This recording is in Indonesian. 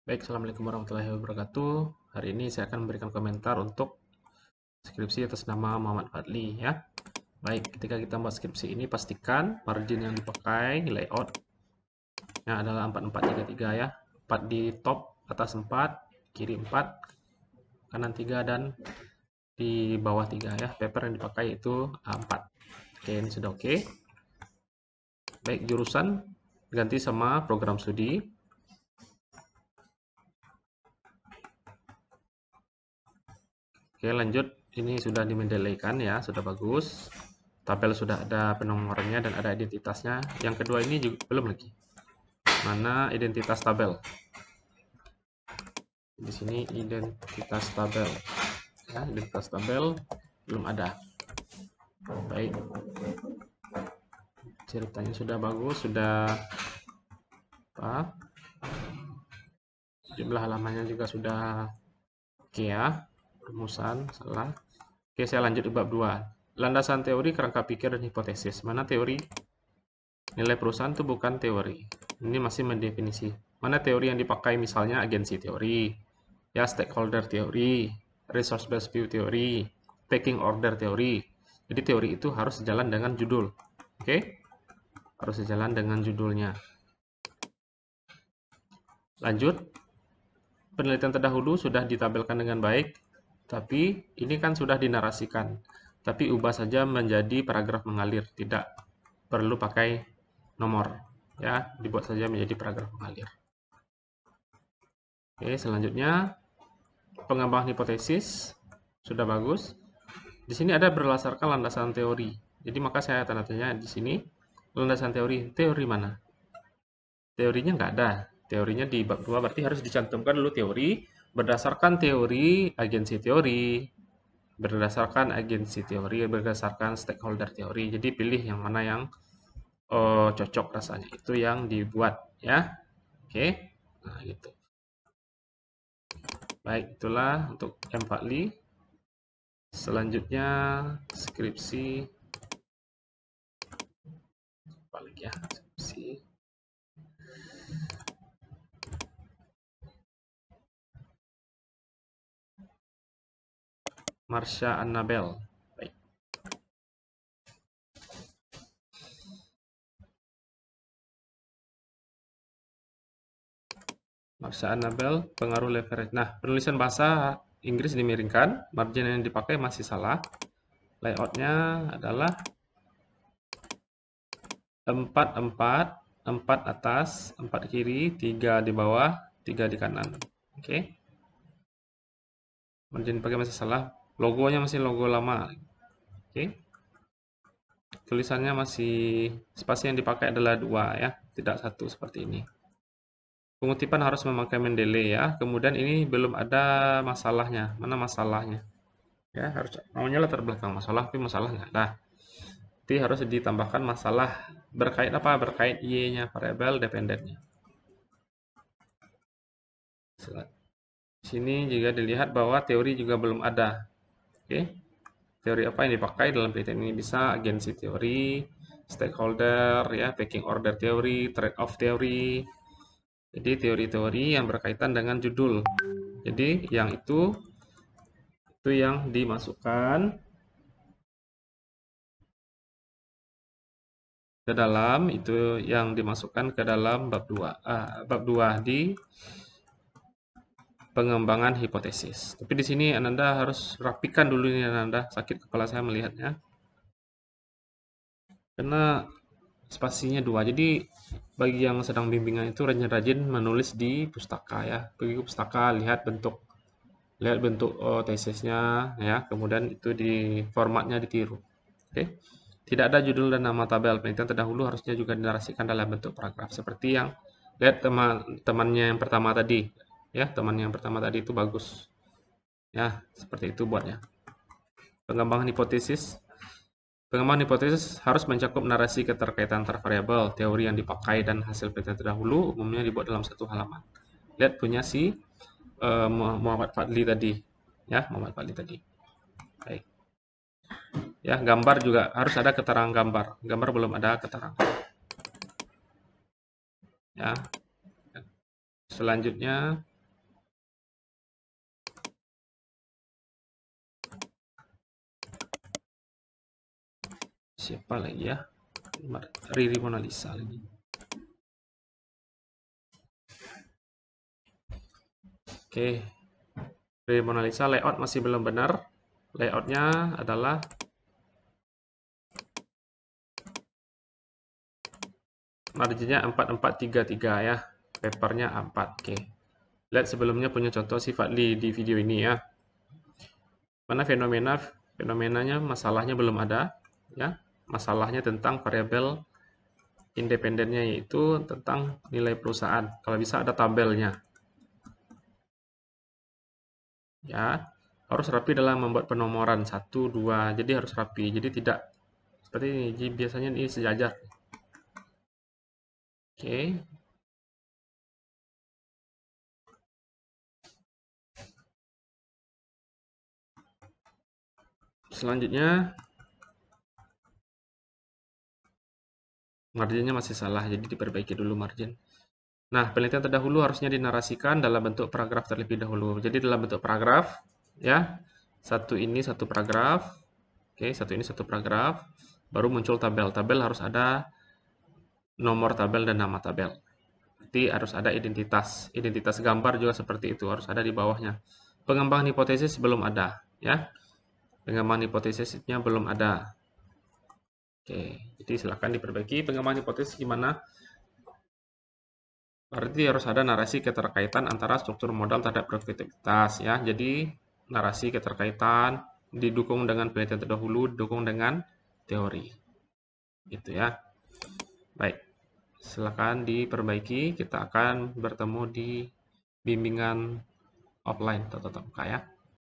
Baik, Assalamualaikum warahmatullahi wabarakatuh. Hari ini saya akan memberikan komentar untuk skripsi atas nama Muhammad Fadli ya. Baik, ketika kita membuat skripsi ini pastikan margin yang dipakai, layoutnya adalah 4433 ya. 4 di top, atas 4, kiri 4, kanan 3, dan di bawah 3 ya. Paper yang dipakai itu A4. Oke, ini sudah oke. Baik, jurusan ganti sama program studi. Oke, lanjut. Ini sudah dimendelekan ya, sudah bagus. Tabel sudah ada penomorannya dan ada identitasnya. Yang kedua ini juga belum lagi. Mana identitas tabel? Di sini identitas tabel. Ya, identitas tabel belum ada. Baik. Ceritanya sudah bagus, sudah apa? Jumlah halamannya juga sudah oke ya. Rumusan salah. Oke, saya lanjut di bab 2. Landasan teori, kerangka pikir, dan hipotesis. Mana teori? Nilai perusahaan itu bukan teori. Ini masih mendefinisi. Mana teori yang dipakai, misalnya agensi teori, ya stakeholder teori, resource based view teori, pecking order teori. Jadi teori itu harus sejalan dengan judul. Oke? Harus sejalan dengan judulnya. Lanjut. Penelitian terdahulu sudah ditabelkan dengan baik, tapi ini kan sudah dinarasikan. Tapi ubah saja menjadi paragraf mengalir, tidak perlu pakai nomor. Ya, dibuat saja menjadi paragraf mengalir. Oke, selanjutnya pengembangan hipotesis sudah bagus. Di sini ada berdasarkan landasan teori. Jadi maka saya tanda tanya di sini landasan teori. Teori mana? Teorinya nggak ada. Teorinya di bab 2 berarti harus dicantumkan dulu teori berdasarkan teori agensi teori, berdasarkan agensi teori, berdasarkan stakeholder teori. Jadi pilih yang mana yang cocok rasanya. Itu yang dibuat ya. Oke. Nah, gitu. Baik, itulah untuk M4LI. Selanjutnya skripsi balik ya, skripsi. Marsha Annabel. Baik. Marsha Annabel, pengaruh leverage. Nah, penulisan bahasa Inggris dimiringkan, margin yang dipakai masih salah. Layoutnya adalah 4 atas, 4 kiri, 3 di bawah, 3 di kanan. Oke. Margin dipakai masih salah. Logonya masih logo lama. Oke. Tulisannya masih spasi yang dipakai adalah 2 ya, tidak 1 seperti ini. Pengutipan harus memakai Mendeley ya. Kemudian ini belum ada masalahnya. Mana masalahnya? Ya, harus maunya latar belakang masalah, tapi masalah nggak ada. Jadi harus ditambahkan masalah berkait apa? Berkait Y-nya, variabel dependennya. Sini juga dilihat bahwa teori juga belum ada. Oke. Teori apa yang dipakai dalam penelitian ini? Bisa agensi teori, stakeholder, ya, pecking order teori, trade-off teori. Jadi teori-teori yang berkaitan dengan judul. Jadi yang itu yang dimasukkan ke dalam, itu yang dimasukkan ke dalam bab 2. Bab 2 di pengembangan hipotesis. Tapi di sini Ananda harus rapikan dulu ini Ananda, sakit kepala saya melihatnya. Karena spasinya 2. Jadi bagi yang sedang bimbingan itu rajin-rajin menulis di pustaka ya. Pergi ke pustaka, lihat bentuk tesisnya ya, kemudian itu di formatnya ditiru. Oke. Tidak ada judul dan nama tabel. Penelitian terdahulu harusnya juga dinarasikan dalam bentuk paragraf seperti yang lihat temannya yang pertama tadi. Ya, temannya yang pertama tadi itu bagus. Ya, seperti itu buatnya. Pengembangan hipotesis. Pengembangan hipotesis harus mencakup narasi keterkaitan antar variabel, teori yang dipakai, dan hasil penelitian terdahulu umumnya dibuat dalam satu halaman. Lihat punya si Muhammad Fadli tadi. Ya, Muhammad Fadli tadi. Baik. Ya, gambar juga harus ada keterangan gambar. Gambar belum ada keterangan. Ya. Selanjutnya siapa lagi ya? Riri Monalisa lagi. Oke, Riri Monalisa layout masih belum benar. Layoutnya adalah marginnya 4433 ya. Papernya A4. Oke. Lihat sebelumnya punya contoh sifat di video ini ya. Mana fenomenanya masalahnya belum ada ya. Masalahnya tentang variabel independennya, yaitu tentang nilai perusahaan. Kalau bisa ada tabelnya. Ya, harus rapi dalam membuat penomoran 1, 2. Jadi harus rapi. Jadi tidak seperti ini. Jadi biasanya ini sejajar. Oke. Selanjutnya marginnya masih salah, jadi diperbaiki dulu margin. Nah, penelitian terdahulu harusnya dinarasikan dalam bentuk paragraf terlebih dahulu. Jadi dalam bentuk paragraf, ya. Satu ini satu paragraf. Oke, satu ini satu paragraf. Baru muncul tabel. Tabel harus ada nomor tabel dan nama tabel. Berarti harus ada identitas. Identitas gambar juga seperti itu, harus ada di bawahnya. Pengembangan hipotesis belum ada, ya. Pengembangan hipotesisnya belum ada. Oke, jadi silakan diperbaiki. Pengembangan hipotesis gimana? Berarti harus ada narasi keterkaitan antara struktur modal terhadap produktivitas ya. Jadi narasi keterkaitan didukung dengan penelitian terdahulu, didukung dengan teori. Gitu ya. Baik. Silakan diperbaiki. Kita akan bertemu di bimbingan offline atau tatap muka ya.